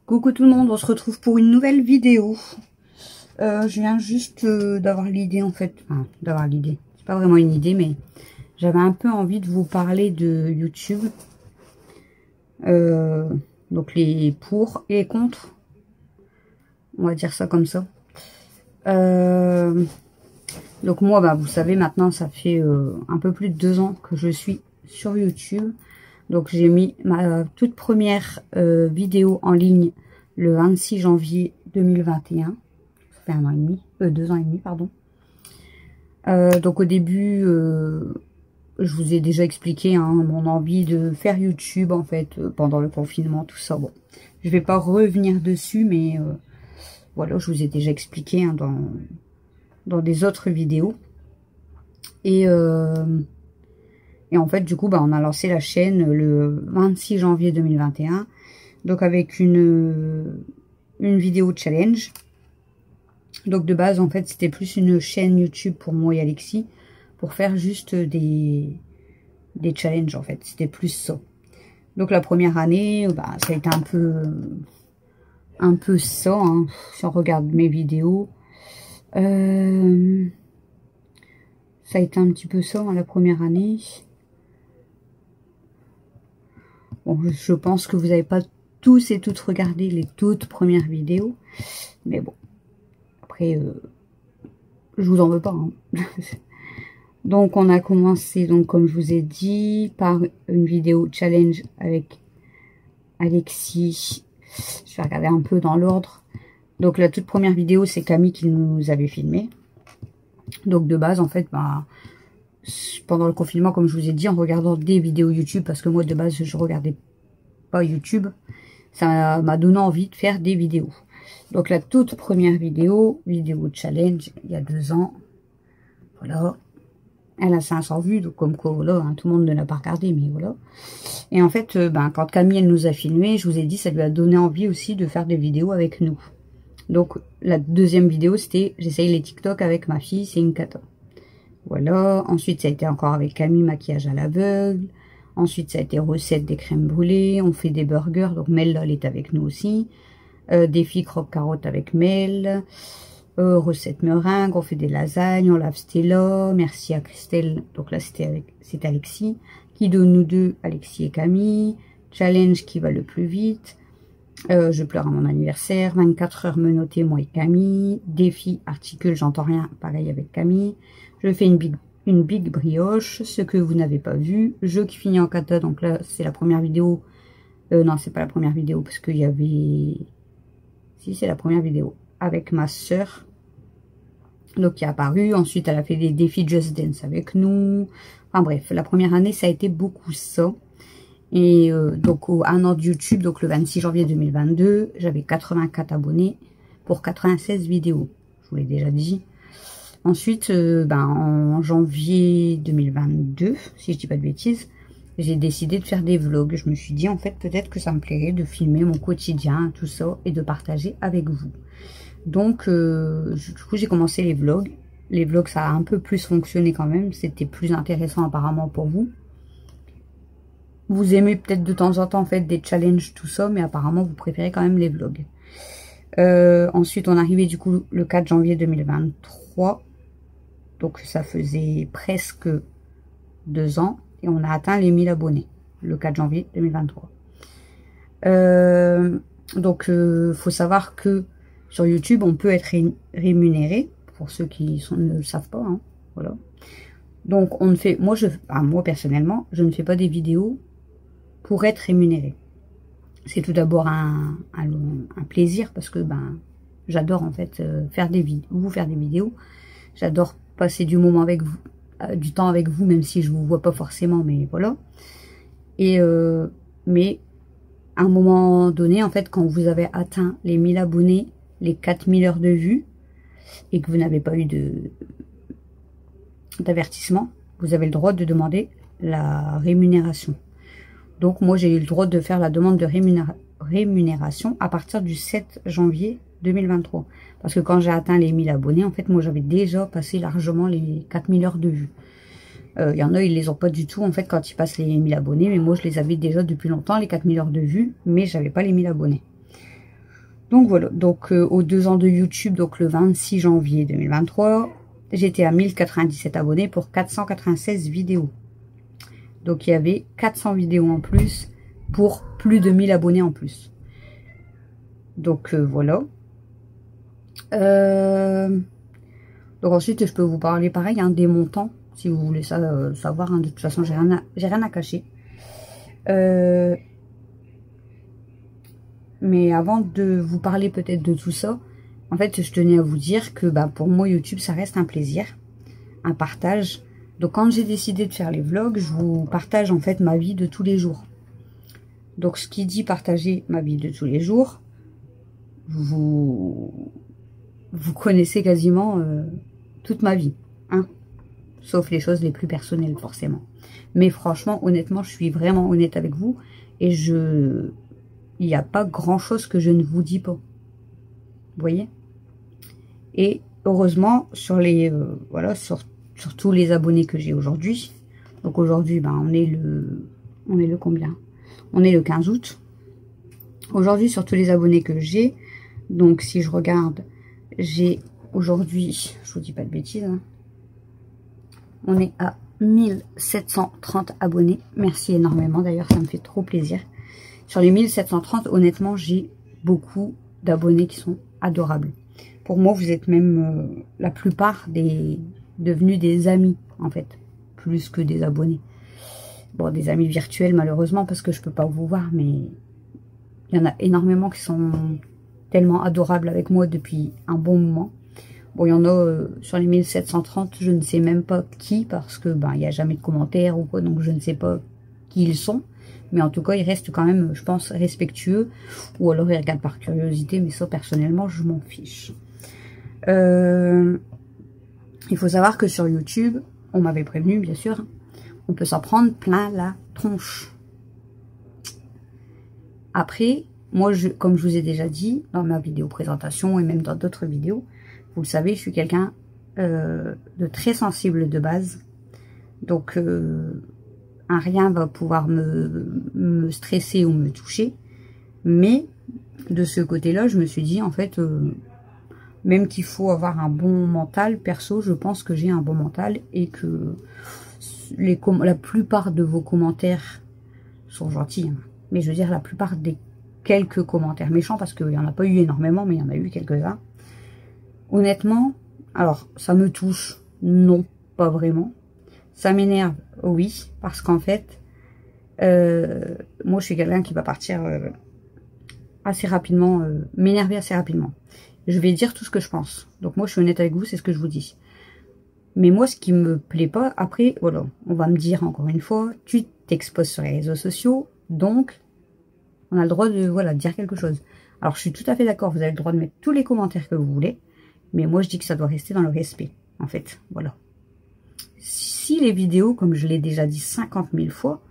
Coucou tout le monde, on se retrouve pour une nouvelle vidéo. Je viens juste d'avoir l'idée en fait. Enfin, d'avoir l'idée. C'est pas vraiment une idée, mais j'avais un peu envie de vous parler de YouTube. Donc les pour et contre. On va dire ça comme ça. Donc moi, bah, vous savez, maintenant, ça fait un peu plus de 2 ans que je suis sur YouTube. Donc j'ai mis ma toute première vidéo en ligne le 26 janvier 2021. Ça fait 1 an et demi, 2 ans et demi, pardon. Donc au début, je vous ai déjà expliqué hein, mon envie de faire YouTube en fait pendant le confinement, tout ça. Bon, je vais pas revenir dessus, mais voilà, je vous ai déjà expliqué hein, dans des autres vidéos. Et en fait, du coup, bah, on a lancé la chaîne le 26 janvier 2021. Donc, avec une vidéo challenge. Donc, de base, en fait, c'était plus une chaîne YouTube pour moi et Alexis. Pour faire juste des challenges, en fait. C'était plus ça. Donc, la première année, bah, ça a été un peu ça. Hein, si on regarde mes vidéos. Ça a été un petit peu ça, hein, la première année. Bon, je pense que vous n'avez pas tous et toutes regardé les toutes premières vidéos. Mais bon, après, je vous en veux pas. Hein. Donc, on a commencé, donc comme je vous ai dit, par une vidéo challenge avec Alexis. Je vais regarder un peu dans l'ordre. Donc, la toute première vidéo, c'est Camille qui nous avait filmé. Donc, de base, en fait, bah, pendant le confinement, comme je vous ai dit, en regardant des vidéos YouTube, parce que moi, de base, je regardais pas YouTube, ça m'a donné envie de faire des vidéos. Donc, la toute première vidéo challenge, il y a 2 ans, voilà, elle a 500 vues, donc comme quoi, voilà, hein, tout le monde ne l'a pas regardé, mais voilà. Et en fait, ben, quand Camille, elle nous a filmé, je vous ai dit, ça lui a donné envie aussi de faire des vidéos avec nous. Donc, la deuxième vidéo, c'était, j'essaye les TikTok avec ma fille, c'est une cata. Voilà, ensuite ça a été encore avec Camille, maquillage à l'aveugle. Ensuite ça a été recette des crèmes brûlées, on fait des burgers, donc Mel elle est avec nous aussi. Défi croque carotte avec Mel. Recette meringue, on fait des lasagnes, on lave Stella. Merci à Christelle, donc là c'est Alexis. Qui de nous deux, Alexis et Camille. Challenge qui va le plus vite. Je pleure à mon anniversaire. 24 heures menottées, moi et Camille. Défi articule, j'entends rien, pareil avec Camille. Je fais une big brioche, ce que vous n'avez pas vu. Jeu qui finit en kata, donc là c'est la première vidéo. Non, c'est pas la première vidéo parce qu'il y avait... Si, c'est la première vidéo avec ma soeur. Donc qui est apparue. Ensuite elle a fait des défis Just Dance avec nous. Enfin bref, la première année ça a été beaucoup ça. Et donc au 1 an de YouTube, donc le 26 janvier 2022, j'avais 84 abonnés pour 96 vidéos. Je vous l'ai déjà dit. Ensuite, ben, en janvier 2022, si je dis pas de bêtises, j'ai décidé de faire des vlogs. Je me suis dit, en fait, peut-être que ça me plairait de filmer mon quotidien, tout ça, et de partager avec vous. Donc, du coup, j'ai commencé les vlogs. Les vlogs, ça a un peu plus fonctionné quand même. C'était plus intéressant apparemment pour vous. Vous aimez peut-être de temps en temps, en fait, des challenges, tout ça, mais apparemment, vous préférez quand même les vlogs. Ensuite, on arrivait du coup le 4 janvier 2023. Donc, ça faisait presque 2 ans. Et on a atteint les 1000 abonnés. Le 4 janvier 2023. Donc, faut savoir que sur YouTube, on peut être rémunéré. Pour ceux qui ne le savent pas. Hein, voilà. Donc, on ne fait... Moi, personnellement, je ne fais pas des vidéos pour être rémunéré. C'est tout d'abord un plaisir. Parce que ben, j'adore en fait vous faire des vidéos. J'adore passer du moment avec vous, du temps avec vous, même si je vous vois pas forcément, mais voilà. Et mais à un moment donné, en fait, quand vous avez atteint les 1000 abonnés, les 4000 heures de vue, et que vous n'avez pas eu d'avertissement, vous avez le droit de demander la rémunération. Donc moi, j'ai eu le droit de faire la demande de rémunération à partir du 7 janvier 2023. Parce que quand j'ai atteint les 1000 abonnés, en fait, moi, j'avais déjà passé largement les 4000 heures de vue. Il y en a, ils les ont pas du tout, en fait, quand ils passent les 1000 abonnés. Mais moi, je les avais déjà depuis longtemps, les 4000 heures de vue. Mais j'avais pas les 1000 abonnés. Donc voilà, donc aux 2 ans de YouTube, donc le 26 janvier 2023, j'étais à 1097 abonnés pour 496 vidéos. Donc il y avait 400 vidéos en plus pour plus de 1000 abonnés en plus. Donc voilà. Donc ensuite, je peux vous parler pareil, hein, des montants, si vous voulez ça savoir. Hein, de toute façon, j'ai rien à cacher. Mais avant de vous parler peut-être de tout ça, en fait, je tenais à vous dire que bah, pour moi, YouTube, ça reste un plaisir, un partage. Donc quand j'ai décidé de faire les vlogs, je vous partage en fait ma vie de tous les jours. Donc ce qui dit partager ma vie de tous les jours, vous connaissez quasiment toute ma vie, hein, sauf les choses les plus personnelles forcément. Mais franchement, honnêtement, je suis vraiment honnête avec vous et il n'y a pas grand chose que je ne vous dis pas. Vous voyez? Et heureusement, sur les voilà, sur tous les abonnés que j'ai aujourd'hui. Donc aujourd'hui, ben, on est le combien? On est le 15 août. Aujourd'hui, sur tous les abonnés que j'ai, donc si je regarde, j'ai aujourd'hui, je vous dis pas de bêtises, hein, on est à 1730 abonnés. Merci énormément, d'ailleurs, ça me fait trop plaisir. Sur les 1730, honnêtement, j'ai beaucoup d'abonnés qui sont adorables. Pour moi, vous êtes même la plupart devenus des amis, en fait, plus que des abonnés. Bon, des amis virtuels, malheureusement, parce que je peux pas vous voir, mais il y en a énormément qui sont tellement adorables avec moi depuis un bon moment. Bon, il y en a sur les 1730, je ne sais même pas qui, parce que ben il n'y a jamais de commentaires ou quoi, donc je ne sais pas qui ils sont. Mais en tout cas, ils restent quand même, je pense, respectueux. Ou alors ils regardent par curiosité, mais ça, personnellement, je m'en fiche. Il faut savoir que sur YouTube, on m'avait prévenu, bien sûr, on peut s'en prendre plein la tronche. Après, moi, comme je vous ai déjà dit dans ma vidéo présentation et même dans d'autres vidéos, vous le savez, je suis quelqu'un de très sensible de base. Donc, rien va pouvoir me stresser ou me toucher. Mais, de ce côté-là, je me suis dit, en fait, même qu'il faut avoir un bon mental, perso, je pense que j'ai un bon mental et que la plupart de vos commentaires sont gentils. Hein. Mais je veux dire, la plupart des quelques commentaires méchants, parce qu'il n'y en a pas eu énormément, mais il y en a eu quelques-uns. Honnêtement, alors, ça me touche, non, pas vraiment. Ça m'énerve, oui, parce qu'en fait, moi, je suis quelqu'un qui va partir assez rapidement, m'énerver assez rapidement. Je vais dire tout ce que je pense. Donc, moi, je suis honnête avec vous, c'est ce que je vous dis. Mais moi, ce qui me plaît pas, après, voilà, on va me dire encore une fois, tu t'exposes sur les réseaux sociaux, donc, on a le droit de, voilà, de dire quelque chose. Alors, je suis tout à fait d'accord, vous avez le droit de mettre tous les commentaires que vous voulez, mais moi, je dis que ça doit rester dans le respect, en fait, voilà. Si les vidéos, comme je l'ai déjà dit 50 000 fois,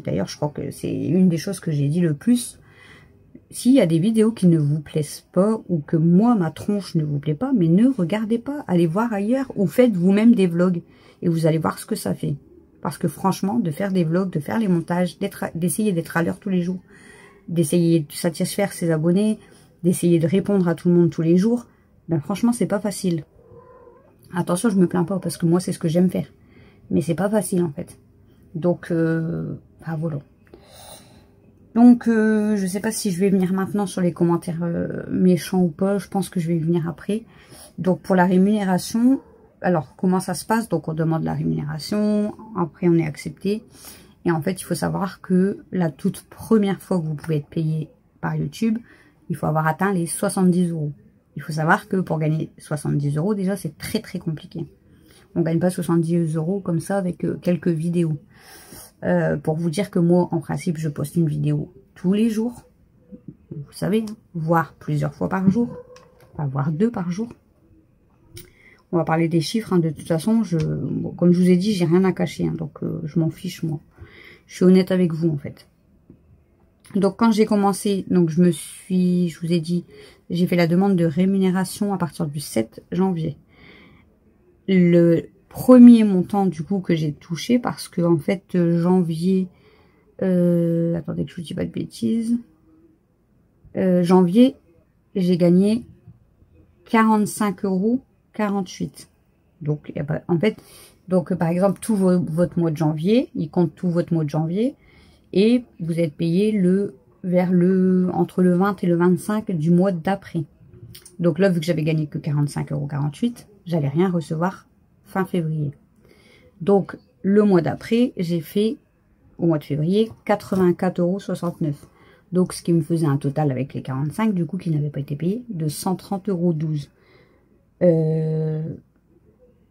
d'ailleurs, je crois que c'est une des choses que j'ai dit le plus, s'il y a des vidéos qui ne vous plaisent pas, ou que moi, ma tronche ne vous plaît pas, mais ne regardez pas, allez voir ailleurs, ou faites vous-même des vlogs, et vous allez voir ce que ça fait. Parce que franchement, de faire des vlogs, de faire les montages, d'essayer d'être à l'heure tous les jours, d'essayer de satisfaire ses abonnés, d'essayer de répondre à tout le monde tous les jours, ben franchement, c'est pas facile. Attention, je me plains pas, parce que moi, c'est ce que j'aime faire. Mais c'est pas facile, en fait. Donc, ben voilà. Donc, je sais pas si je vais venir maintenant sur les commentaires méchants ou pas. Je pense que je vais y venir après. Donc, pour la rémunération, alors, comment ça se passe? Donc, on demande la rémunération. Après, on est accepté. Et en fait, il faut savoir que la toute première fois que vous pouvez être payé par YouTube, il faut avoir atteint les 70 €. Il faut savoir que pour gagner 70 €, déjà, c'est très, très compliqué. On ne gagne pas 70 € comme ça avec quelques vidéos. Pour vous dire que moi, en principe, je poste une vidéo tous les jours. Vous savez, hein, voire plusieurs fois par jour. Enfin, voire 2 par jour. On va parler des chiffres. Hein, de toute façon, bon, comme je vous ai dit, j'ai rien à cacher. Hein, donc, je m'en fiche, moi. Je suis honnête avec vous, en fait. Donc, quand j'ai commencé, donc je vous ai dit, j'ai fait la demande de rémunération à partir du 7 janvier. Le premier montant du coup que j'ai touché, parce que en fait janvier, attendez que je vous dis pas de bêtises, janvier j'ai gagné 45,48 €. Donc, en fait, donc par exemple, tout votre mois de janvier, il compte tout votre mois de janvier, et vous êtes payé entre le 20 et le 25 du mois d'après. Donc là, vu que j'avais gagné que 45,48 €, j'allais rien recevoir fin février. Donc, le mois d'après, j'ai fait, au mois de février, 84,69 €. Donc, ce qui me faisait un total avec les 45, du coup, qui n'avaient pas été payés, de 130,12 €.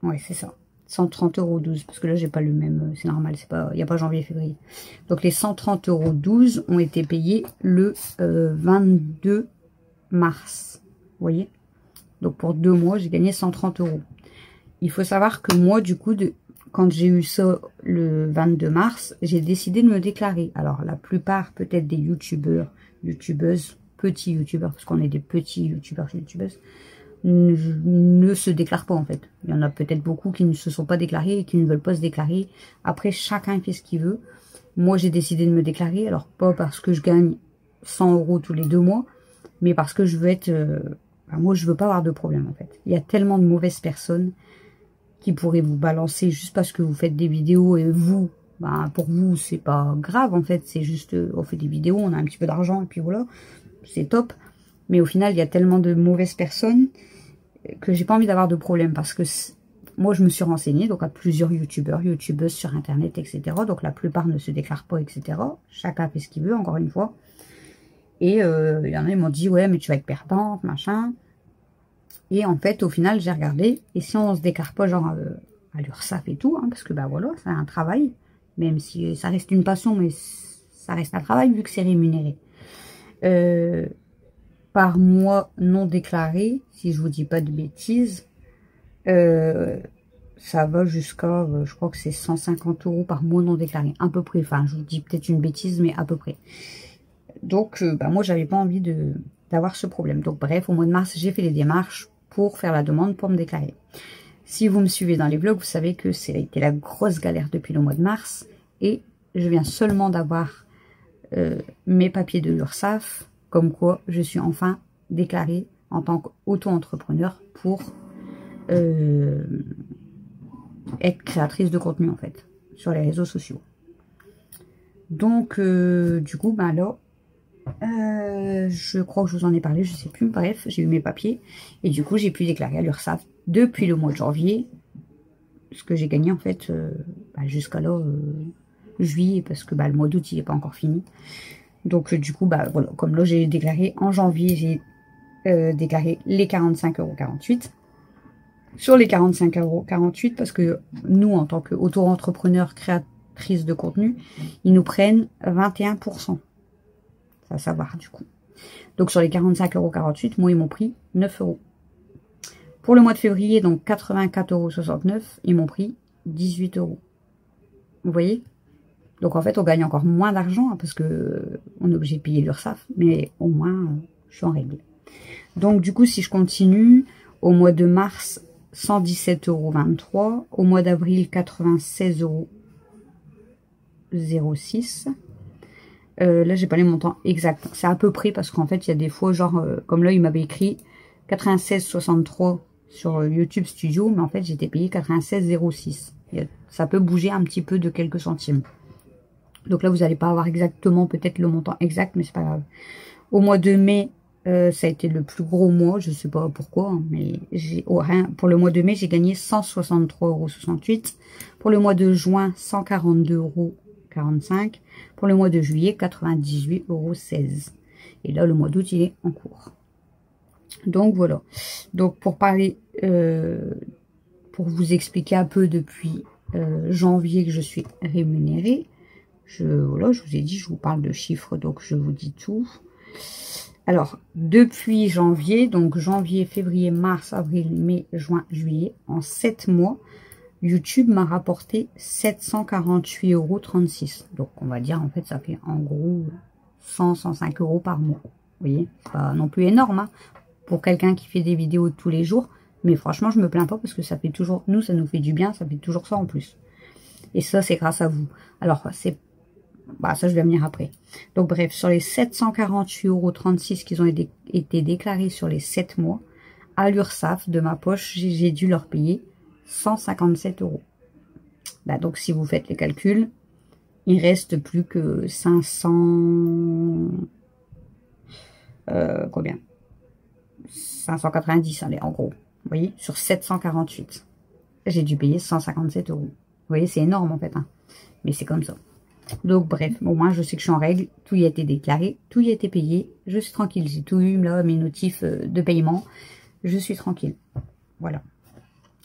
Ouais, c'est ça. 130,12 €, parce que là, j'ai pas le même, c'est normal, il n'y a pas janvier et février. Donc, les 130,12 € ont été payés le 22 mars. Vous voyez? Donc, pour 2 mois, j'ai gagné 130 €. Il faut savoir que moi, du coup, quand j'ai eu ça le 22 mars, j'ai décidé de me déclarer. Alors, la plupart, peut-être des youtubeurs, youtubeuses, petits youtubeurs, parce qu'on est des petits youtubeurs, youtubeuses, ne se déclarent pas, en fait. Il y en a peut-être beaucoup qui ne se sont pas déclarés et qui ne veulent pas se déclarer. Après, chacun fait ce qu'il veut. Moi, j'ai décidé de me déclarer. Alors, pas parce que je gagne 100 € tous les 2 mois, mais parce que je veux être... moi, je veux pas avoir de problème, en fait. Il y a tellement de mauvaises personnes qui pourraient vous balancer juste parce que vous faites des vidéos, et vous, pour vous, c'est pas grave, en fait. C'est juste, on fait des vidéos, on a un petit peu d'argent, et puis voilà, c'est top. Mais au final, il y a tellement de mauvaises personnes que j'ai pas envie d'avoir de problème, parce que moi, je me suis renseignée, donc à plusieurs youtubeurs, youtubeuses sur Internet, etc. Donc, la plupart ne se déclarent pas, etc. Chacun fait ce qu'il veut, encore une fois. Et il y en a, ils m'ont dit, ouais, mais tu vas être perdante, machin. Et en fait, au final, j'ai regardé. Et si on se déclare pas, genre, à l'URSSAF et tout, hein, parce que, voilà, c'est un travail. Même si ça reste une passion, mais ça reste un travail, vu que c'est rémunéré. Par mois non déclaré, si je vous dis pas de bêtises, ça va jusqu'à, je crois que c'est 150 € par mois non déclaré, à peu près. Enfin, je vous dis peut-être une bêtise, mais à peu près. Donc, moi, j'avais pas envie d'avoir ce problème. Donc, bref, au mois de mars, j'ai fait les démarches pour faire la demande pour me déclarer. Si vous me suivez dans les vlogs, vous savez que ça a été la grosse galère depuis le mois de mars. Et je viens seulement d'avoir mes papiers de l'URSSAF, comme quoi je suis enfin déclarée en tant qu'auto-entrepreneur pour être créatrice de contenu, en fait, sur les réseaux sociaux. Donc, du coup, là, je crois que je vous en ai parlé, je sais plus. Bref, j'ai eu mes papiers. Et du coup, j'ai pu déclarer à l'URSSAF depuis le mois de janvier ce que j'ai gagné, en fait, jusqu'à là, juillet, parce que le mois d'août, il n'est pas encore fini. Donc, du coup, voilà, comme là, j'ai déclaré en janvier, j'ai déclaré les 45,48 €. Sur les 45,48 €, parce que nous, en tant qu'auto-entrepreneurs, créatrices de contenu, ils nous prennent 21%. À savoir, du coup. Donc, sur les 45,48 €, moi, ils m'ont pris 9 €. Pour le mois de février, donc 84,69 €, ils m'ont pris 18 €. Vous voyez? Donc, en fait, on gagne encore moins d'argent, hein, parce que on est obligé de payer l'URSSAF, mais au moins, je suis en règle. Donc, du coup, si je continue, au mois de mars, 117,23 €. Au mois d'avril, 96,06 €. Là, j'ai pas les montants exacts. C'est à peu près, parce qu'en fait, il y a des fois, genre, comme là, il m'avait écrit 96,63 sur YouTube Studio, mais en fait, j'étais payé 96,06. Ça peut bouger un petit peu de quelques centimes. Donc là, vous n'allez pas avoir exactement peut-être le montant exact, mais c'est pas grave. Au mois de mai, ça a été le plus gros mois, je sais pas pourquoi, hein, mais pour le mois de mai, j'ai gagné 163,68 €. Pour le mois de juin, 142,45 €. Pour le mois de juillet, 98,16 €. Et là, le mois d'août, il est en cours. Donc, voilà. Donc, pour parler, pour vous expliquer un peu depuis janvier que je suis rémunérée, voilà, je vous ai dit, je vous parle de chiffres, donc je vous dis tout. Alors, depuis janvier, donc janvier, février, mars, avril, mai, juin, juillet, en 7 mois, YouTube m'a rapporté 748,36 €. Donc, on va dire, en fait, ça fait en gros 105 € par mois. Vous voyez, c'est pas non plus énorme, hein, pour quelqu'un qui fait des vidéos tous les jours. Mais franchement, je me plains pas, parce que ça fait toujours, nous, ça nous fait du bien, ça fait toujours ça en plus. Et ça, c'est grâce à vous. Alors, Bah, ça, je vais venir après. Donc, bref, sur les 748,36 € qui ont été déclarés sur les 7 mois, à l'URSSAF, de ma poche, j'ai dû leur payer 157 €. Bah, donc, si vous faites les calculs, il reste plus que 500... combien 590, allez, en gros. Vous voyez, sur 748. J'ai dû payer 157 €. Vous voyez, c'est énorme, en fait. Hein. Mais c'est comme ça. Donc, bref, au moins, je sais que je suis en règle. Tout y a été déclaré. Tout y a été payé. Je suis tranquille. J'ai tout eu, là, mes notifs de paiement. Je suis tranquille. Voilà.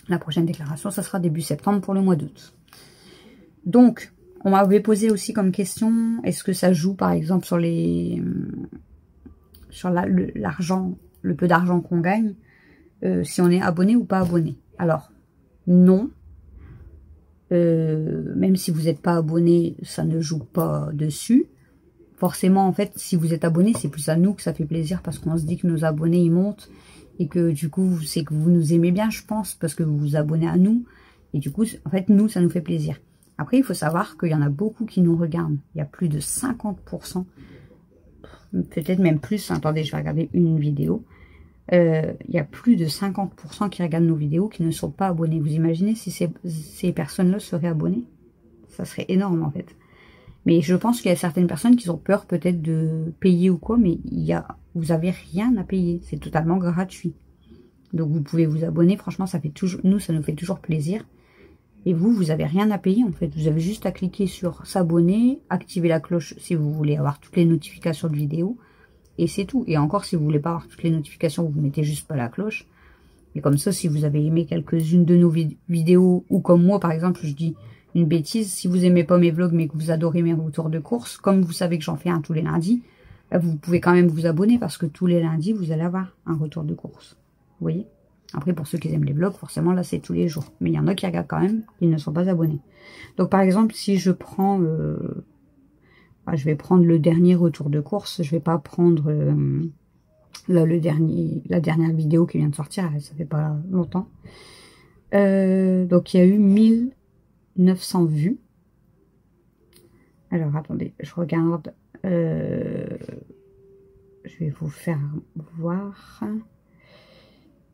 La prochaine déclaration, ça sera début septembre pour le mois d'août. Donc, on m'avait posé aussi comme question, est-ce que ça joue, par exemple, sur les... sur l'argent, le peu d'argent qu'on gagne, si on est abonné ou pas abonné. Alors, non. Même si vous n'êtes pas abonné, ça ne joue pas dessus. Forcément, en fait, si vous êtes abonné, c'est plus à nous que ça fait plaisir parce qu'on se dit que nos abonnés, ils montent et que du coup, c'est que vous nous aimez bien, je pense, parce que vous vous abonnez à nous. Et du coup, en fait, nous, ça nous fait plaisir. Après, il faut savoir qu'il y en a beaucoup qui nous regardent. Il y a plus de 50%, peut-être même plus. Attendez, je vais regarder une vidéo. Il y a plus de 50% qui regardent nos vidéos qui ne sont pas abonnés. Vous imaginez si ces personnes-là seraient abonnées? Ça serait énorme en fait. Mais je pense qu'il y a certaines personnes qui ont peur peut-être de payer ou quoi, mais vous avez rien à payer. C'est totalement gratuit. Donc vous pouvez vous abonner. Franchement, ça nous fait toujours plaisir. Et vous avez rien à payer en fait. Vous avez juste à cliquer sur s'abonner, activer la cloche si vous voulez avoir toutes les notifications de vidéos. Et c'est tout. Et encore, si vous voulez pas avoir toutes les notifications, vous mettez juste pas la cloche. Et comme ça, si vous avez aimé quelques-unes de nos vidéos, ou comme moi, par exemple, je dis une bêtise, si vous aimez pas mes vlogs, mais que vous adorez mes retours de course, comme vous savez que j'en fais un tous les lundis, bah, vous pouvez quand même vous abonner, parce que tous les lundis, vous allez avoir un retour de course. Vous voyez? Après, pour ceux qui aiment les vlogs, forcément, là, c'est tous les jours. Mais il y en a qui regardent quand même, ils ne sont pas abonnés. Donc, par exemple, si je prends... je vais prendre le dernier retour de course. Je vais pas prendre là la dernière vidéo qui vient de sortir. Ça fait pas longtemps. Donc il y a eu 1900 vues. Alors attendez, je regarde. Je vais vous faire voir.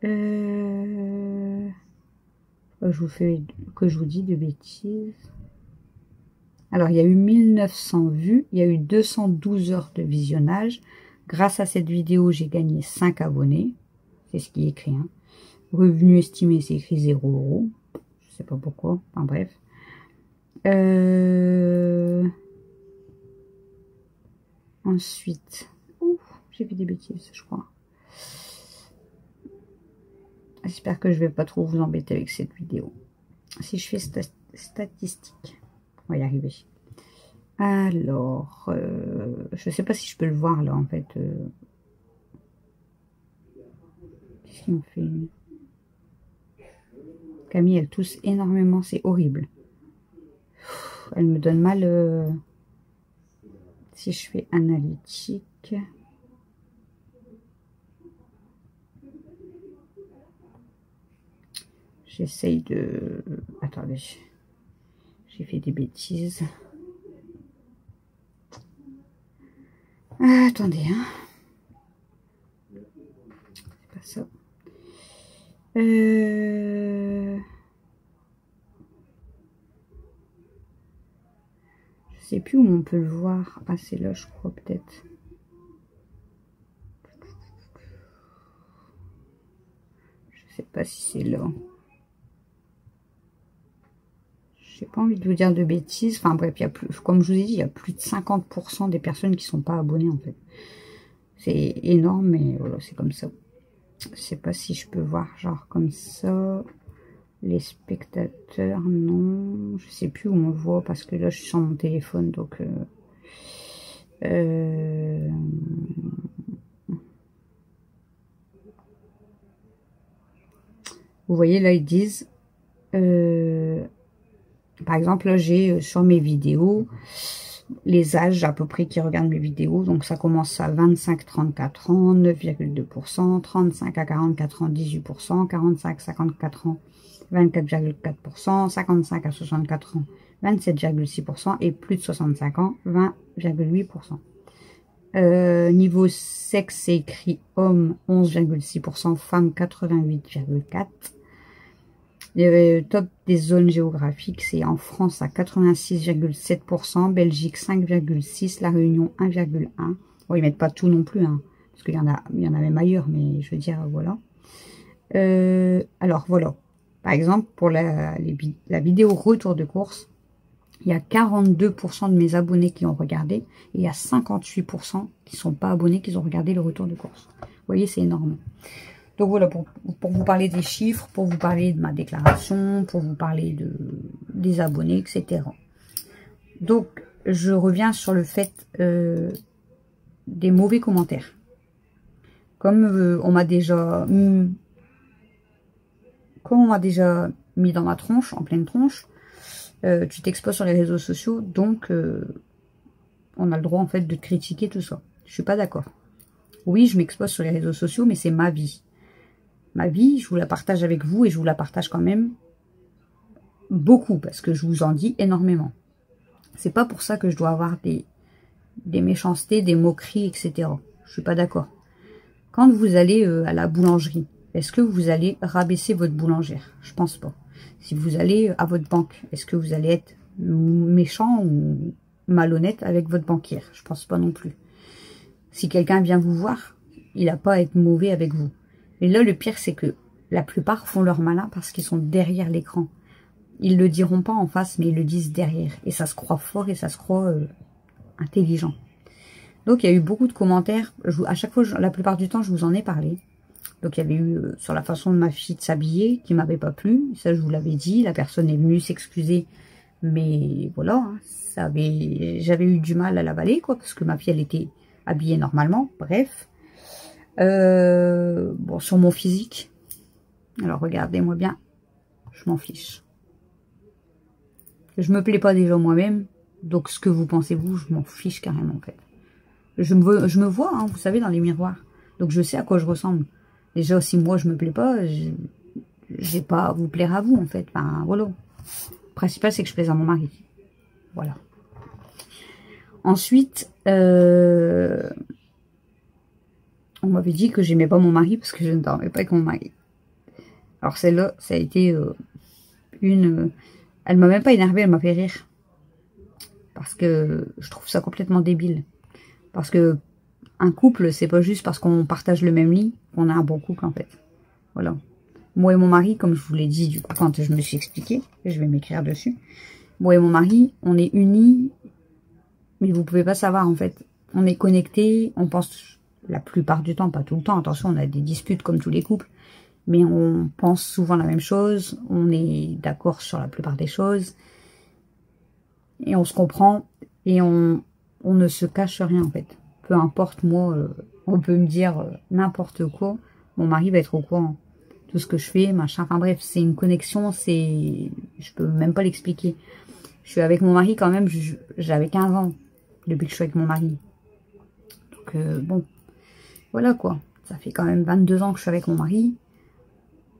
Je vous dis de bêtises. Alors, il y a eu 1900 vues, il y a eu 212 heures de visionnage. Grâce à cette vidéo, j'ai gagné 5 abonnés. C'est ce qui est écrit. Hein. Revenu estimé, c'est écrit 0 €. Je sais pas pourquoi. Enfin, bref. Ensuite. J'ai fait des bêtises, je crois. J'espère que je vais pas trop vous embêter avec cette vidéo. Si je fais statistiques. On va y arriver. Alors, je sais pas si je peux le voir là en fait. Qu'est-ce qu'ils ont fait? Camille, elle tousse énormément, c'est horrible. Elle me donne mal. Si je fais analytique. J'essaye de... Attendez. J'ai fait des bêtises. Attendez, hein. C'est pas ça. Je sais plus où on peut le voir. Ah, c'est là, je crois, peut-être. Je sais pas si c'est là. J'ai pas envie de vous dire de bêtises. Enfin bref, il y a plus, comme je vous ai dit, il y a plus de 50% des personnes qui sont pas abonnées en fait. C'est énorme, mais voilà, c'est comme ça. Je sais pas si je peux voir genre comme ça. Les spectateurs, non. Je sais plus où on voit parce que là je suis sur mon téléphone, donc vous voyez là ils disent par exemple là j'ai sur mes vidéos les âges à peu près qui regardent mes vidéos. Donc ça commence à 25-34 ans, 9,2%, 35 à 44 ans, 18%, 45-54 ans, 24,4%, 55 à 64 ans, 27,6% et plus de 65 ans, 20,8%. Niveau sexe, c'est écrit homme 11,6%, femme 88,4%. Le top des zones géographiques, c'est en France à 86,7%, Belgique 5,6%, La Réunion 1,1%. Bon, ils mettent pas tout non plus, hein, parce qu'il y en a même ailleurs, mais je veux dire, voilà. Alors, voilà. Par exemple, pour la vidéo retour de course, il y a 42% de mes abonnés qui ont regardé, et il y a 58% qui ne sont pas abonnés, qui ont regardé le retour de course. Vous voyez, c'est énorme. Donc voilà, pour vous parler des chiffres, pour vous parler de ma déclaration, pour vous parler des abonnés, etc. Donc, je reviens sur le fait des mauvais commentaires. Comme on m'a déjà mis dans ma tronche, en pleine tronche, tu t'exposes sur les réseaux sociaux, donc on a le droit en fait de critiquer tout ça. Je suis pas d'accord. Oui, je m'expose sur les réseaux sociaux, mais c'est ma vie. Ma vie, je vous la partage avec vous et je vous la partage quand même beaucoup parce que je vous en dis énormément. C'est pas pour ça que je dois avoir des méchancetés, des moqueries, etc. Je suis pas d'accord. Quand vous allez à la boulangerie, est-ce que vous allez rabaisser votre boulangère? Je pense pas. Si vous allez à votre banque, est-ce que vous allez être méchant ou malhonnête avec votre banquière? Je pense pas non plus. Si quelqu'un vient vous voir, il n'a pas à être mauvais avec vous. Mais là, le pire, c'est que la plupart font leur malin parce qu'ils sont derrière l'écran. Ils le diront pas en face, mais ils le disent derrière. Et ça se croit fort et ça se croit intelligent. Donc, il y a eu beaucoup de commentaires. À chaque fois, la plupart du temps, je vous en ai parlé. Donc, il y avait eu sur la façon de ma fille de s'habiller qui m'avait pas plu. Ça, je vous l'avais dit. La personne est venue s'excuser. Mais voilà, hein, j'avais eu du mal à l'avaler, quoi, parce que ma fille, elle était habillée normalement. Bref. Bon, sur mon physique. Alors, regardez-moi bien. Je m'en fiche. Je me plais pas déjà moi-même. Donc, ce que vous pensez, vous, je m'en fiche carrément, en fait. Je me vois, hein, vous savez, dans les miroirs. Donc, je sais à quoi je ressemble. Déjà, si moi, je me plais pas, j'ai pas à vous plaire à vous, en fait. Enfin, voilà. Le principal, c'est que je plaise à mon mari. Voilà. Ensuite, on m'avait dit que j'aimais pas mon mari parce que je ne dormais pas avec mon mari. Alors, celle-là, ça a été elle m'a même pas énervée, elle m'a fait rire. Parce que je trouve ça complètement débile. Parce que un couple, c'est pas juste parce qu'on partage le même lit qu'on a un bon couple, en fait. Voilà. Moi et mon mari, comme je vous l'ai dit, du coup, quand je me suis expliquée, je vais m'écrire dessus. Moi et mon mari, on est unis, mais vous pouvez pas savoir, en fait. On est connectés, on pense la plupart du temps, pas tout le temps, attention, on a des disputes comme tous les couples, mais on pense souvent la même chose, on est d'accord sur la plupart des choses, et on se comprend, et on ne se cache rien, en fait. Peu importe, moi, on peut me dire n'importe quoi, mon mari va être au courant. Tout ce que je fais, machin, enfin bref, c'est une connexion, je peux même pas l'expliquer. Je suis avec mon mari quand même, j'avais 15 ans, depuis que je suis avec mon mari. Donc, bon, voilà quoi. Ça fait quand même 22 ans que je suis avec mon mari.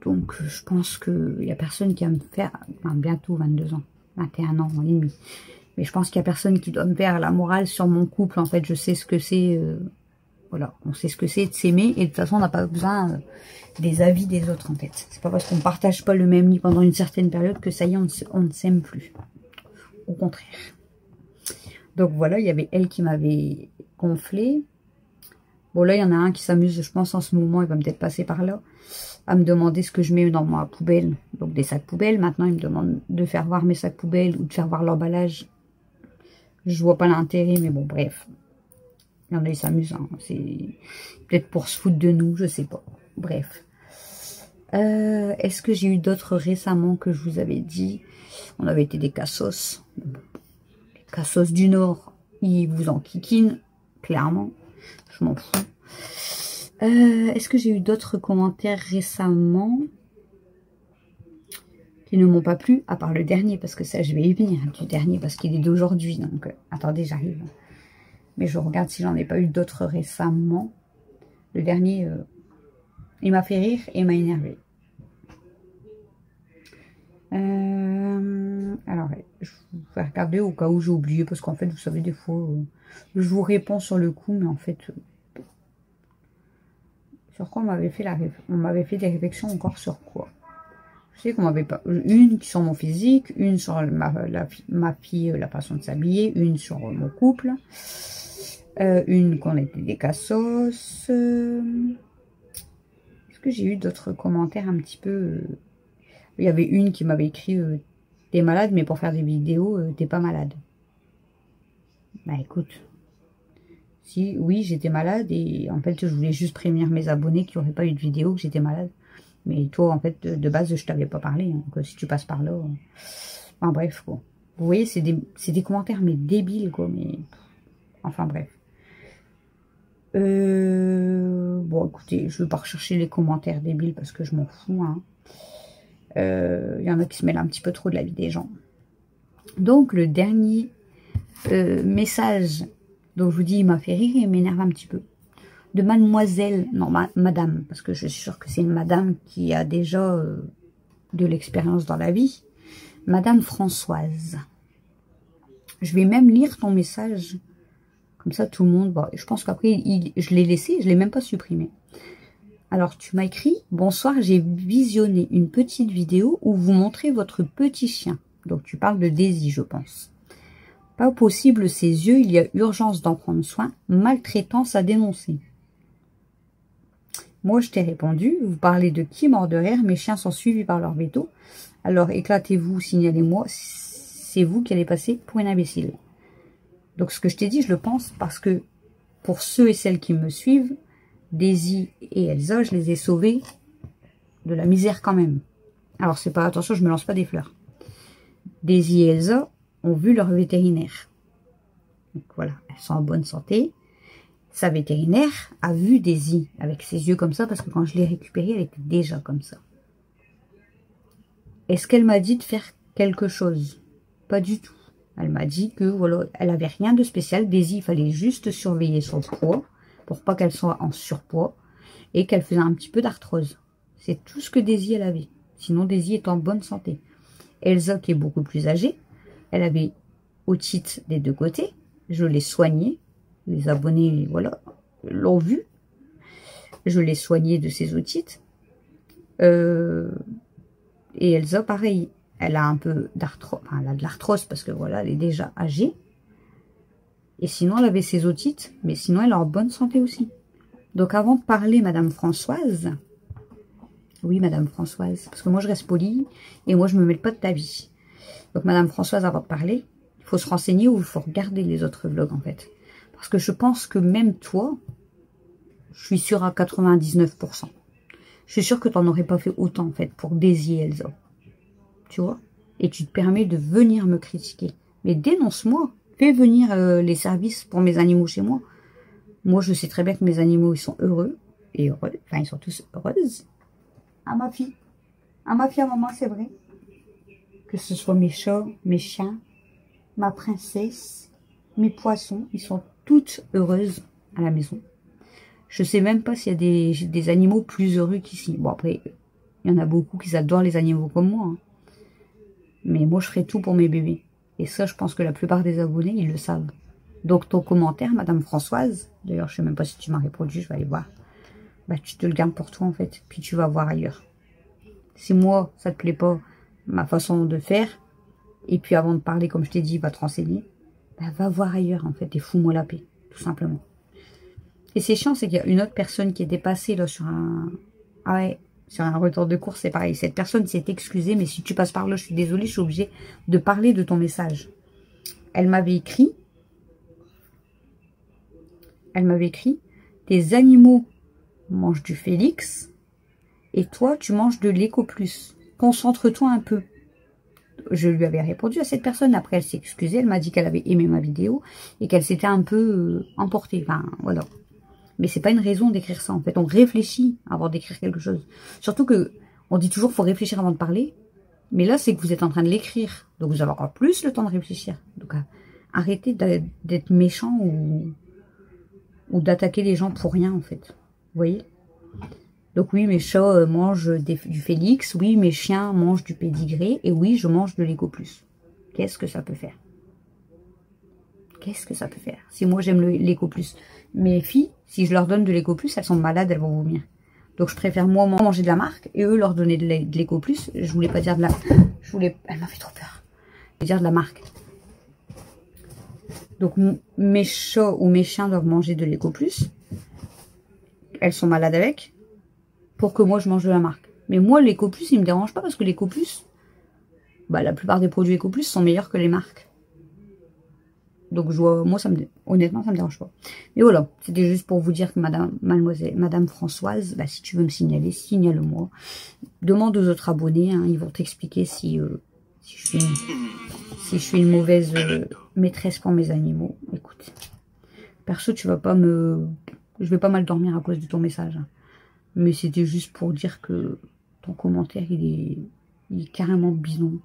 Donc, je pense qu'il n'y a personne qui va me faire, enfin, bientôt 22 ans, 21 ans et demi. Mais je pense qu'il n'y a personne qui doit me faire la morale sur mon couple. En fait, je sais ce que c'est, voilà, on sait ce que c'est de s'aimer. Et de toute façon, on n'a pas besoin des avis des autres, en fait. C'est pas parce qu'on ne partage pas le même lit pendant une certaine période que ça y est, on ne s'aime plus. Au contraire. Donc voilà, il y avait elle qui m'avait gonflé. Bon, là, il y en a un qui s'amuse, je pense, en ce moment, il va peut-être passer par là, à me demander ce que je mets dans ma poubelle. Donc, des sacs poubelles. Maintenant, il me demande de faire voir mes sacs poubelles ou de faire voir l'emballage. Je vois pas l'intérêt, mais bon, bref. Il y en a, ils s'amusent. Hein. C'est peut-être pour se foutre de nous, je sais pas. Bref. Est-ce que j'ai eu d'autres récemment que je vous avais dit? On avait été des cassos. Les cassos du Nord, ils vous en kikinent, clairement. Je m'en fous. Est-ce que j'ai eu d'autres commentaires récemment? qui ne m'ont pas plu, à part le dernier, parce que ça, je vais y venir, du dernier, parce qu'il est d'aujourd'hui. Donc, attendez, j'arrive. Mais je regarde si j'en ai pas eu d'autres récemment. Le dernier, il m'a fait rire et m'a énervé. Alors, je vais regarder au cas où j'ai oublié, parce qu'en fait, vous savez, des fois, je vous réponds sur le coup, mais en fait, sur quoi on m'avait fait des réflexions encore sur quoi? Je sais qu'on m'avait pas... Une sur mon physique, une sur ma fille, la façon de s'habiller, une sur mon couple, une qu'on était des cassos. Est-ce que j'ai eu d'autres commentaires un petit peu... Il y avait une qui m'avait écrit t'es malade, mais pour faire des vidéos, t'es pas malade. Bah écoute, si oui, j'étais malade et en fait, je voulais juste prévenir mes abonnés qui n'auraient pas eu de vidéo que j'étais malade. Mais toi, en fait, de base, je t'avais pas parlé. Hein, donc si tu passes par là... Enfin bref, quoi. Vous voyez, c'est des commentaires, mais débiles, quoi. Mais... Enfin bref. Bon, écoutez, je ne vais pas rechercher les commentaires débiles parce que je m'en fous, hein. Y en a qui se mêlent un petit peu trop de la vie des gens. Donc, le dernier message dont je vous dis, il m'a fait rire et m'énerve un petit peu. De mademoiselle, non, madame, parce que je suis sûre que c'est une madame qui a déjà de l'expérience dans la vie. Madame Françoise. Je vais même lire ton message. Comme ça, tout le monde... Bon, je pense qu'après, je l'ai laissé, je ne l'ai même pas supprimé. Alors, tu m'as écrit « Bonsoir, j'ai visionné une petite vidéo où vous montrez votre petit chien. » Donc, tu parles de Daisy, je pense. « Pas possible ses yeux, il y a urgence d'en prendre soin. Maltraitance à dénoncer. » Moi, je t'ai répondu « Vous parlez de qui mort de rire? Mes chiens sont suivis par leur veto. Alors, éclatez-vous, signalez-moi. C'est vous qui allez passer pour une imbécile. » Donc, ce que je t'ai dit, je le pense parce que pour ceux et celles qui me suivent, Daisy et Elsa, je les ai sauvés de la misère quand même. Alors, c'est pas... Attention, je me lance pas des fleurs. Daisy et Elsa ont vu leur vétérinaire. Donc, voilà, elles sont en bonne santé. Sa vétérinaire a vu Daisy avec ses yeux comme ça, parce que quand je l'ai récupérée, elle était déjà comme ça. Est-ce qu'elle m'a dit de faire quelque chose? Pas du tout. Elle m'a dit que voilà, elle avait rien de spécial. Daisy, il fallait juste surveiller son poids pour pas qu'elle soit en surpoids et qu'elle faisait un petit peu d'arthrose. C'est tout ce que Daisy elle avait. Sinon, Daisy est en bonne santé. Elsa, qui est beaucoup plus âgée, elle avait otite des deux côtés. Je l'ai soignée. Les abonnés, voilà, l'ont vu. Je l'ai soignée de ses otites. Et Elsa, pareil. Elle a un peu d'arthrose, enfin, elle a de l'arthrose parce que voilà, elle est déjà âgée. Et sinon, elle avait ses otites, mais sinon, elle est en bonne santé aussi. Donc, avant de parler, Madame Françoise, oui, Madame Françoise, parce que moi, je reste polie et moi, je me mêle pas de ta vie. Donc, Madame Françoise, avant de parler, il faut se renseigner ou il faut regarder les autres vlogs, en fait. Parce que je pense que même toi, je suis sûre à 99%. Je suis sûre que tu n'en aurais pas fait autant, en fait, pour Daisy et Elsa. Tu vois, et tu te permets de venir me critiquer. Mais dénonce-moi. Fais venir les services pour mes animaux chez moi. Moi, je sais très bien que mes animaux, ils sont heureux. Et heureux. Enfin, ils sont tous heureuses. À ma fille. À ma fille, à maman, c'est vrai. Que ce soit mes chats, mes chiens, ma princesse, mes poissons. Ils sont toutes heureuses à la maison. Je sais même pas s'il y a des animaux plus heureux qu'ici. Bon, après, il y en a beaucoup qui adorent les animaux comme moi, hein. Mais moi, je ferai tout pour mes bébés. Et ça, je pense que la plupart des abonnés, ils le savent. Donc, ton commentaire, Madame Françoise, d'ailleurs, je sais même pas si tu m'as répondu, je vais aller voir. Bah, tu te le gardes pour toi, en fait. Puis, tu vas voir ailleurs. Si moi, ça te plaît pas, ma façon de faire, et puis avant de parler, comme je t'ai dit, va te renseigner, bah, va voir ailleurs, en fait, et fous-moi la paix, tout simplement. Et c'est chiant, c'est qu'il y a une autre personne qui est dépassée, là, sur un... Ah ouais... Sur un retour de course, c'est pareil. Cette personne s'est excusée, mais si tu passes par là, je suis désolée, je suis obligée de parler de ton message. Elle m'avait écrit, tes animaux mangent du Félix et toi, tu manges de l'Eco Plus. Concentre-toi un peu. Je lui avais répondu à cette personne. Après, elle s'est excusée. Elle m'a dit qu'elle avait aimé ma vidéo et qu'elle s'était un peu emportée. Enfin, voilà. Mais c'est pas une raison d'écrire ça, en fait. On réfléchit avant d'écrire quelque chose. Surtout que, on dit toujours, faut réfléchir avant de parler. Mais là, c'est que vous êtes en train de l'écrire. Donc, vous avez encore plus le temps de réfléchir. Donc, arrêtez d'être méchant ou d'attaquer les gens pour rien, en fait. Vous voyez? Donc, oui, mes chats mangent du Félix. Oui, mes chiens mangent du pédigré. Et oui, je mange de l'Eco Plus. Qu'est-ce que ça peut faire? Qu'est-ce que ça peut faire? Si moi, j'aime l'Eco Plus. Mes filles, si je leur donne de l'Eco Plus, elles sont malades, elles vont vomir. Donc, je préfère moi manger de la marque et eux leur donner de l'Eco Plus. Je voulais pas dire de la... Elle m'a fait trop peur. Je voulais dire de la marque. Donc, mes chats ou mes chiens doivent manger de l'Eco Plus. Elles sont malades avec. Pour que moi, je mange de la marque. Mais moi, l'Eco Plus, il me dérange pas parce que l'Eco Plus, bah, la plupart des produits Eco Plus sont meilleurs que les marques. Donc, moi, honnêtement, ça me dérange pas. Mais voilà, c'était juste pour vous dire que Madame Françoise, bah, si tu veux me signaler, signale-moi. Demande aux autres abonnés, hein, ils vont t'expliquer si je suis une mauvaise maîtresse pour mes animaux. Écoute, perso, je vais pas mal dormir à cause de ton message. Hein. Mais c'était juste pour dire que ton commentaire, il est carrément bidon.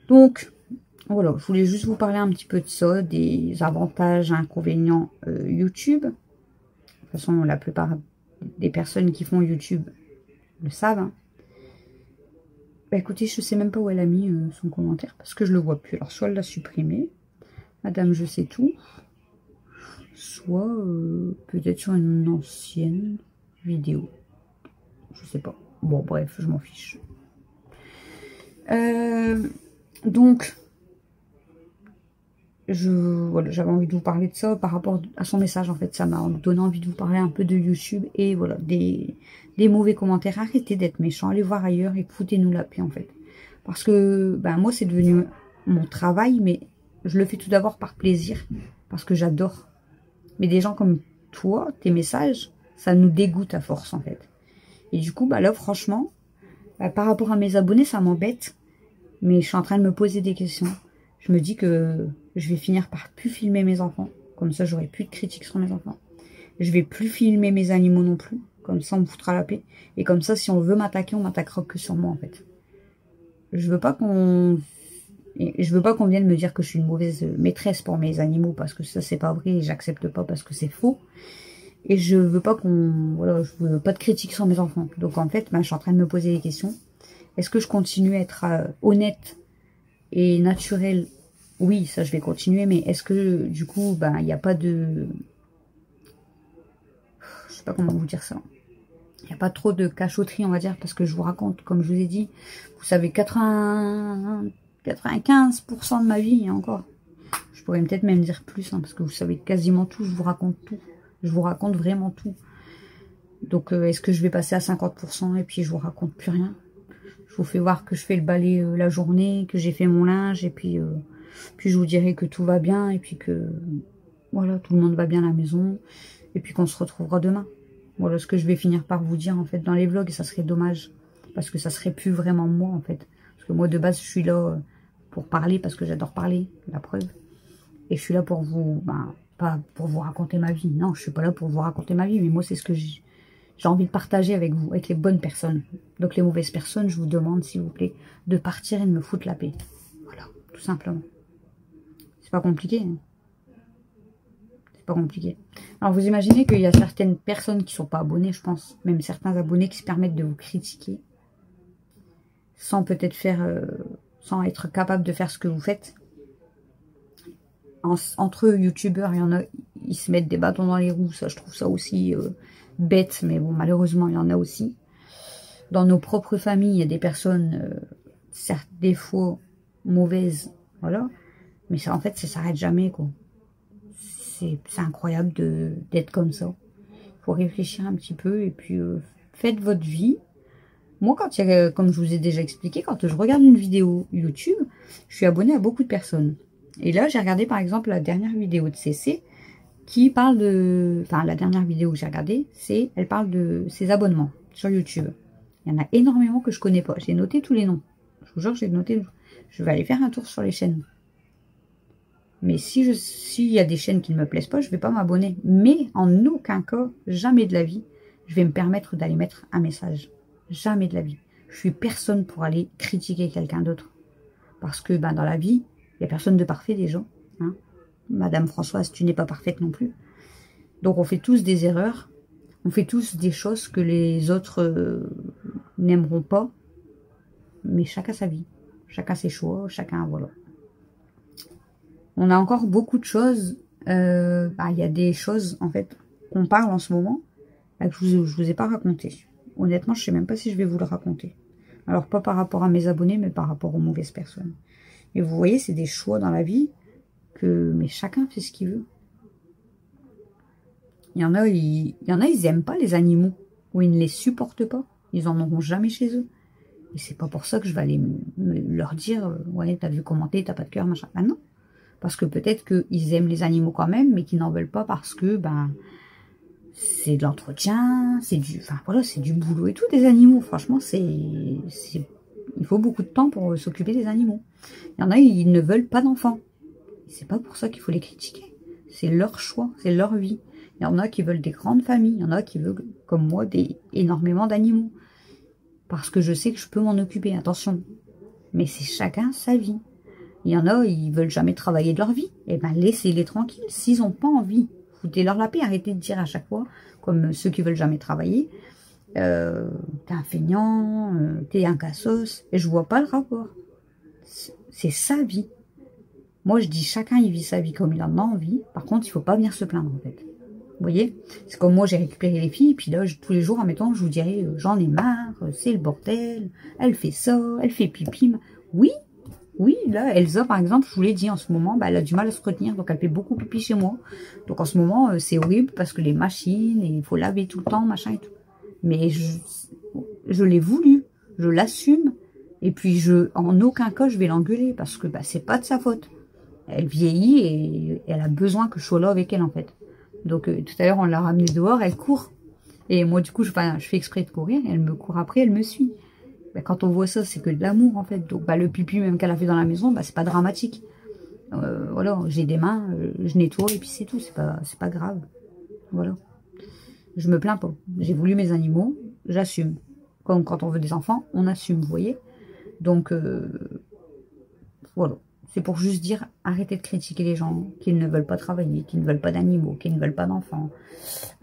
Donc, voilà, je voulais juste vous parler un petit peu de ça, des avantages, inconvénients YouTube. De toute façon, la plupart des personnes qui font YouTube le savent. Hein. Bah, écoutez, je sais même pas où elle a mis son commentaire, parce que je le vois plus. Alors, soit elle l'a supprimé, Madame je sais tout, soit peut-être sur une ancienne vidéo. Je sais pas. Bon, bref, je m'en fiche. Donc, voilà, j'avais envie de vous parler de ça par rapport à son message, en fait. Ça m'a donné envie de vous parler un peu de YouTube et voilà, des mauvais commentaires. Arrêtez d'être méchants, allez voir ailleurs et foutez-nous la paix, en fait. Parce que, ben, moi, c'est devenu mon travail, mais je le fais tout d'abord par plaisir, parce que j'adore. Mais des gens comme toi, tes messages, ça nous dégoûte à force, en fait. Et du coup, bah là, franchement, bah, par rapport à mes abonnés, ça m'embête. Mais je suis en train de me poser des questions. Je me dis que je vais finir par plus filmer mes enfants. Comme ça, j'aurai plus de critiques sur mes enfants. Je vais plus filmer mes animaux non plus. Comme ça, on me foutra la paix. Et comme ça, si on veut m'attaquer, on m'attaquera que sur moi, en fait. Je veux pas qu'on vienne me dire que je suis une mauvaise maîtresse pour mes animaux. Parce que ça, c'est pas vrai. Et j'accepte pas parce que c'est faux. Et je veux pas voilà, je veux pas de critiques sur mes enfants. Donc, en fait, ben, je suis en train de me poser des questions. Est-ce que je continue à être honnête et naturelle? Oui, ça je vais continuer, mais est-ce que du coup, ben, il n'y a pas de... Je sais pas comment vous dire ça. Il n'y a pas trop de cachotterie, on va dire, parce que je vous raconte, comme je vous ai dit, vous savez, 95% de ma vie, et encore. Je pourrais peut-être même dire plus, hein, parce que vous savez quasiment tout, je vous raconte tout. Je vous raconte vraiment tout. Donc, est-ce que je vais passer à 50% et puis je vous raconte plus rien? Je vous fais voir que je fais le balai la journée, que j'ai fait mon linge, et puis je vous dirai que tout va bien, et puis que voilà, tout le monde va bien à la maison, et puis qu'on se retrouvera demain. Voilà ce que je vais finir par vous dire en fait dans les vlogs, et ça serait dommage, parce que ça serait plus vraiment moi en fait. Parce que moi de base je suis là pour parler, parce que j'adore parler, la preuve. Et je suis là pour vous, pas pour vous raconter ma vie, non, je suis pas là pour vous raconter ma vie, mais moi c'est ce que j'ai envie de partager avec vous, avec les bonnes personnes. Donc les mauvaises personnes, je vous demande, s'il vous plaît, de partir et de me foutre la paix. Voilà, tout simplement. C'est pas compliqué. Hein. C'est pas compliqué. Alors vous imaginez qu'il y a certaines personnes qui sont pas abonnées, je pense. Même certains abonnés qui se permettent de vous critiquer. Sans peut-être sans être capable de faire ce que vous faites. Entre eux, youtubeurs, il y en a, ils se mettent des bâtons dans les roues. Ça, je trouve ça aussi... bête, mais bon, malheureusement, il y en a aussi. Dans nos propres familles, il y a des personnes, certes, des fois, mauvaises, voilà. Mais ça, en fait, ça s'arrête jamais, quoi. C'est incroyable d'être comme ça. Il faut réfléchir un petit peu, et puis, faites votre vie. Moi, quand il y a, comme je vous ai déjà expliqué, quand je regarde une vidéo YouTube, je suis abonnée à beaucoup de personnes. Et là, j'ai regardé, par exemple, la dernière vidéo de CC, qui parle de... Enfin, la dernière vidéo que j'ai regardée, elle parle de ses abonnements sur YouTube. Il y en a énormément que je connais pas. J'ai noté tous les noms. Je vous jure, j'ai noté... Je vais aller faire un tour sur les chaînes. Mais s'il y a des chaînes qui ne me plaisent pas, je ne vais pas m'abonner. Mais en aucun cas, jamais de la vie, je vais me permettre d'aller mettre un message. Jamais de la vie. Je suis personne pour aller critiquer quelqu'un d'autre. Parce que dans la vie, il n'y a personne de parfait déjà. Hein. Madame Françoise, tu n'es pas parfaite non plus. Donc on fait tous des erreurs. On fait tous des choses que les autres n'aimeront pas. Mais chacun sa vie. Chacun ses choix. Chacun, voilà. On a encore beaucoup de choses. Il y a des choses, en fait, qu'on parle en ce moment, que je vous ai pas raconté. Honnêtement, je sais même pas si je vais vous le raconter. Alors, pas par rapport à mes abonnés, mais par rapport aux mauvaises personnes. Et vous voyez, c'est des choix dans la vie mais chacun fait ce qu'il veut. Il y en a, ils aiment pas les animaux, ou ils ne les supportent pas. Ils en auront jamais chez eux. Et c'est pas pour ça que je vais aller leur dire, ouais, t'as vu commenter, t'as pas de cœur, machin. Non. Parce que peut-être qu'ils aiment les animaux quand même, mais qu'ils n'en veulent pas parce que, c'est de l'entretien, c'est du boulot et tout, des animaux. Franchement, il faut beaucoup de temps pour s'occuper des animaux. Il y en a, ils ne veulent pas d'enfants. C'est pas pour ça qu'il faut les critiquer. C'est leur choix, c'est leur vie. Il y en a qui veulent des grandes familles, il y en a qui veulent, comme moi, énormément d'animaux. Parce que je sais que je peux m'en occuper, attention. Mais c'est chacun sa vie. Il y en a, ils veulent jamais travailler de leur vie. Eh ben, laissez-les tranquilles. S'ils n'ont pas envie, foutez-leur la paix. Arrêtez de dire à chaque fois, comme ceux qui veulent jamais travailler, t'es un feignant, t'es un cassos. Et je vois pas le rapport. C'est sa vie. Moi, je dis, chacun, il vit sa vie comme il en a envie. Par contre, il faut pas venir se plaindre, en fait. Vous voyez? C'est comme moi, j'ai récupéré les filles, puis là, tous les jours, admettons, je vous dirais, j'en ai marre, c'est le bordel, elle fait ça, elle fait pipi. Oui, là, Elsa, par exemple, je vous l'ai dit, en ce moment, elle a du mal à se retenir, donc elle fait beaucoup pipi chez moi. Donc en ce moment, c'est horrible, parce que les machines, et il faut laver tout le temps, machin et tout. Mais je l'ai voulu, je l'assume, et puis en aucun cas, je vais l'engueuler, parce que c'est pas de sa faute. Elle vieillit, et elle a besoin que je sois là avec elle, en fait. Donc tout à l'heure, on l'a ramenée dehors, elle court. Et moi, du coup, je fais exprès de courir, elle me court après, elle me suit. Quand on voit ça, c'est que de l'amour, en fait. Donc, le pipi, même qu'elle a fait dans la maison, c'est pas dramatique. Voilà, j'ai des mains, je nettoie, et puis c'est tout. C'est pas grave. Voilà. Je me plains pas. J'ai voulu mes animaux, j'assume. Comme quand on veut des enfants, on assume, vous voyez. Donc, voilà. C'est pour juste dire, arrêtez de critiquer les gens qui ne veulent pas travailler, qui ne veulent pas d'animaux, qui ne veulent pas d'enfants.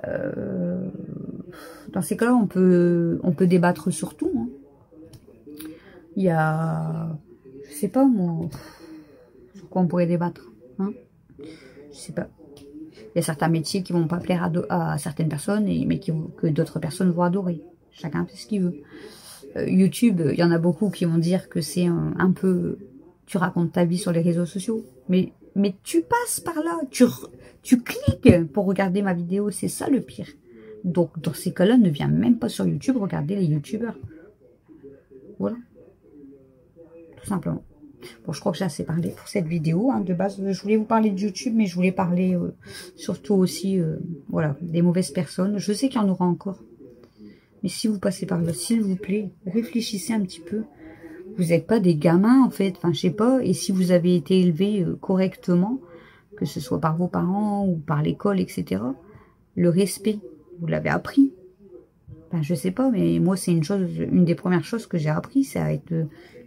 Dans ces cas-là, on peut débattre sur tout, hein. Il y a, je sais pas moi, sur quoi on pourrait débattre, hein, je sais pas. Il y a certains métiers qui vont pas plaire à certaines personnes, mais que d'autres personnes vont adorer. Chacun fait ce qu'il veut. YouTube, il y en a beaucoup qui vont dire que c'est un peu, tu racontes ta vie sur les réseaux sociaux, mais tu passes par là, tu cliques pour regarder ma vidéo, c'est ça le pire. Donc dans ces cas-là, ne viens même pas sur YouTube regarder les youtubeurs. Voilà. Tout simplement. Bon, je crois que j'ai assez parlé pour cette vidéo. Hein. De base, je voulais vous parler de YouTube, mais je voulais parler surtout aussi voilà, des mauvaises personnes. Je sais qu'il y en aura encore. Mais si vous passez par là, s'il vous plaît, réfléchissez un petit peu. Vous n'êtes pas des gamins, en fait. Enfin, je sais pas. Et si vous avez été élevés correctement, que ce soit par vos parents ou par l'école, etc., le respect, vous l'avez appris. Enfin, je sais pas, mais moi, c'est une des premières choses que j'ai appris, c'est à être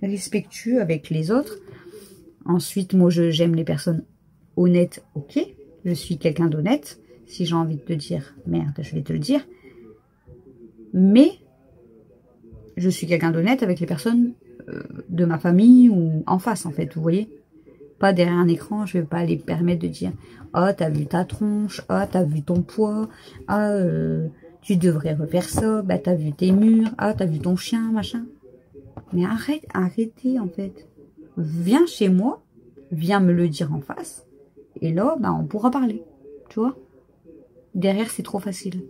respectueux avec les autres. Ensuite, moi, j'aime les personnes honnêtes, ok. Je suis quelqu'un d'honnête. Si j'ai envie de te dire, merde, je vais te le dire. Mais, je suis quelqu'un d'honnête avec les personnes de ma famille ou en face, en fait, vous voyez. Pas derrière un écran, je vais pas aller me permettre de dire « Ah, t'as vu ta tronche, ah, t'as vu ton poids, ah, tu devrais refaire ça, bah, t'as vu tes murs, ah, t'as vu ton chien, machin. » Mais arrêtez, en fait. Viens chez moi, viens me le dire en face, et là, on pourra parler, tu vois. Derrière, c'est trop facile.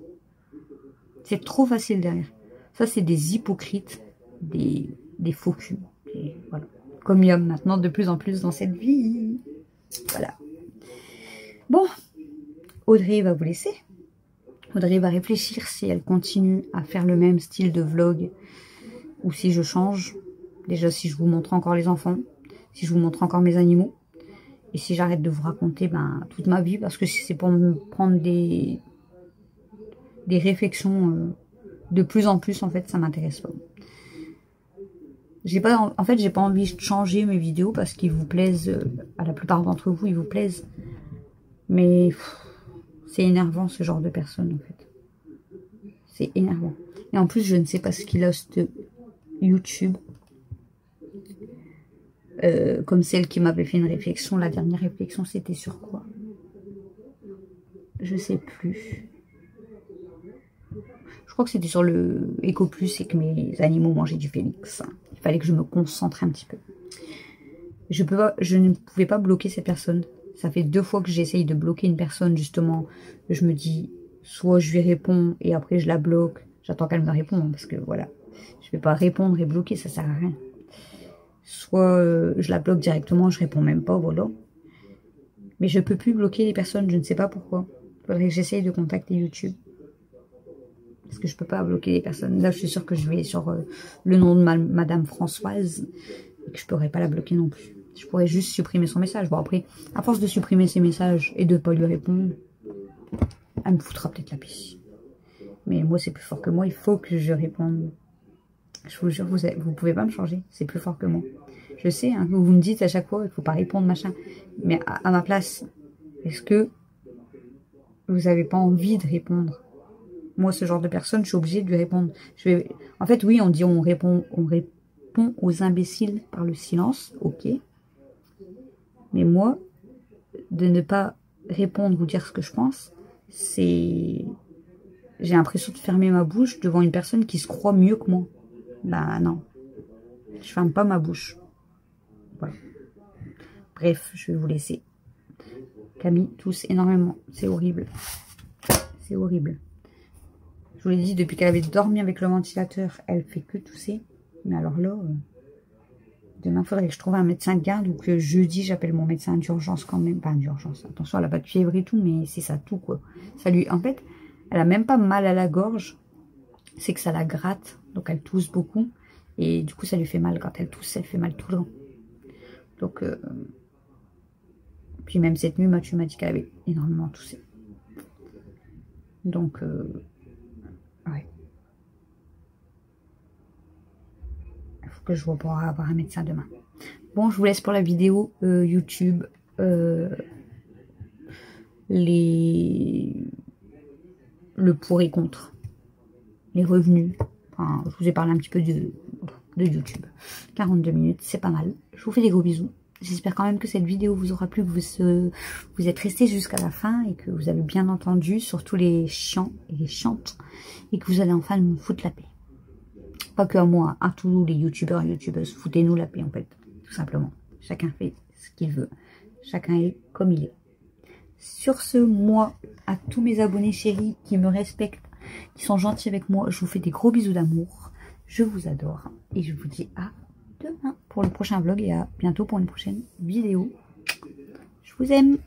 C'est trop facile derrière. Ça, c'est des hypocrites, des faux culs. Voilà. Comme il y a maintenant de plus en plus dans cette vie. Voilà. Bon, Audrey va vous laisser. Audrey va réfléchir si elle continue à faire le même style de vlog ou si je change. Déjà, si je vous montre encore les enfants, si je vous montre encore mes animaux, et si j'arrête de vous raconter toute ma vie, parce que c'est pour me prendre des réflexions de plus en plus, en fait, ça m'intéresse pas. En fait, j'ai pas envie de changer mes vidéos parce qu'ils vous plaisent, à la plupart d'entre vous, ils vous plaisent. Mais c'est énervant, ce genre de personnes, en fait. C'est énervant. Et en plus, je ne sais pas ce qu'il hoste YouTube. Comme celle qui m'avait fait une réflexion. La dernière réflexion, c'était sur quoi? Je sais plus. Je crois que c'était sur le Eco Plus et que mes animaux mangeaient du Félix. Il fallait que je me concentre un petit peu. Je ne pouvais pas bloquer cette personne. Ça fait 2 fois que j'essaye de bloquer une personne, justement. Je me dis, soit je lui réponds et après je la bloque. J'attends qu'elle me réponde parce que voilà. Je vais pas répondre et bloquer, ça sert à rien. Soit je la bloque directement, je réponds même pas, voilà. Mais je peux plus bloquer les personnes, je ne sais pas pourquoi. Il faudrait que j'essaye de contacter YouTube. Parce que je peux pas bloquer les personnes. Là, je suis sûre que je vais sur le nom de Madame Françoise. Et que je pourrais pas la bloquer non plus. Je pourrais juste supprimer son message. Bon, après, à force de supprimer ses messages et de pas lui répondre, elle me foutra peut-être la paix. Mais moi, c'est plus fort que moi. Il faut que je réponde. Je vous jure, vous pouvez pas me changer. C'est plus fort que moi. Je sais, hein, vous me dites à chaque fois, il faut pas répondre, machin. Mais à ma place, est-ce que vous n'avez pas envie de répondre? Moi, ce genre de personne, je suis obligée de lui répondre. En fait, oui, on dit on répond aux imbéciles par le silence, ok. Mais moi, de ne pas répondre ou dire ce que je pense, c'est... J'ai l'impression de fermer ma bouche devant une personne qui se croit mieux que moi. Bah non. Je ferme pas ma bouche. Voilà. Bref, je vais vous laisser. Camille tousse énormément. C'est horrible. C'est horrible. Je vous l'ai dit, depuis qu'elle avait dormi avec le ventilateur, elle fait que tousser. Mais alors là, demain, il faudrait que je trouve un médecin de garde ou que jeudi, j'appelle mon médecin d'urgence quand même. Pas d'urgence, attention, elle n'a pas de fièvre et tout, mais c'est ça tout, quoi. Ça lui... En fait, elle a même pas mal à la gorge. C'est que ça la gratte, donc elle tousse beaucoup. Et du coup, ça lui fait mal. Quand elle tousse, elle fait mal tout le temps. Donc, puis même cette nuit, Mathieu m'a dit qu'elle avait énormément toussé. Donc, ouais. Il faut que je vois pour avoir un médecin demain. Bon, je vous laisse pour la vidéo YouTube. Le pour et contre. Les revenus. Enfin, je vous ai parlé un petit peu de YouTube. 42 minutes, c'est pas mal. Je vous fais des gros bisous. J'espère quand même que cette vidéo vous aura plu, que vous êtes restés jusqu'à la fin et que vous avez bien entendu, surtout les chiants et les chantes, et que vous allez enfin me foutre la paix. Pas que à moi, à tous les youtubeurs et youtubeuses, foutez-nous la paix en fait, tout simplement. Chacun fait ce qu'il veut, chacun est comme il est. Sur ce, moi, à tous mes abonnés chéris qui me respectent, qui sont gentils avec moi, je vous fais des gros bisous d'amour. Je vous adore et je vous dis à demain pour le prochain vlog et à bientôt pour une prochaine vidéo. Je vous aime.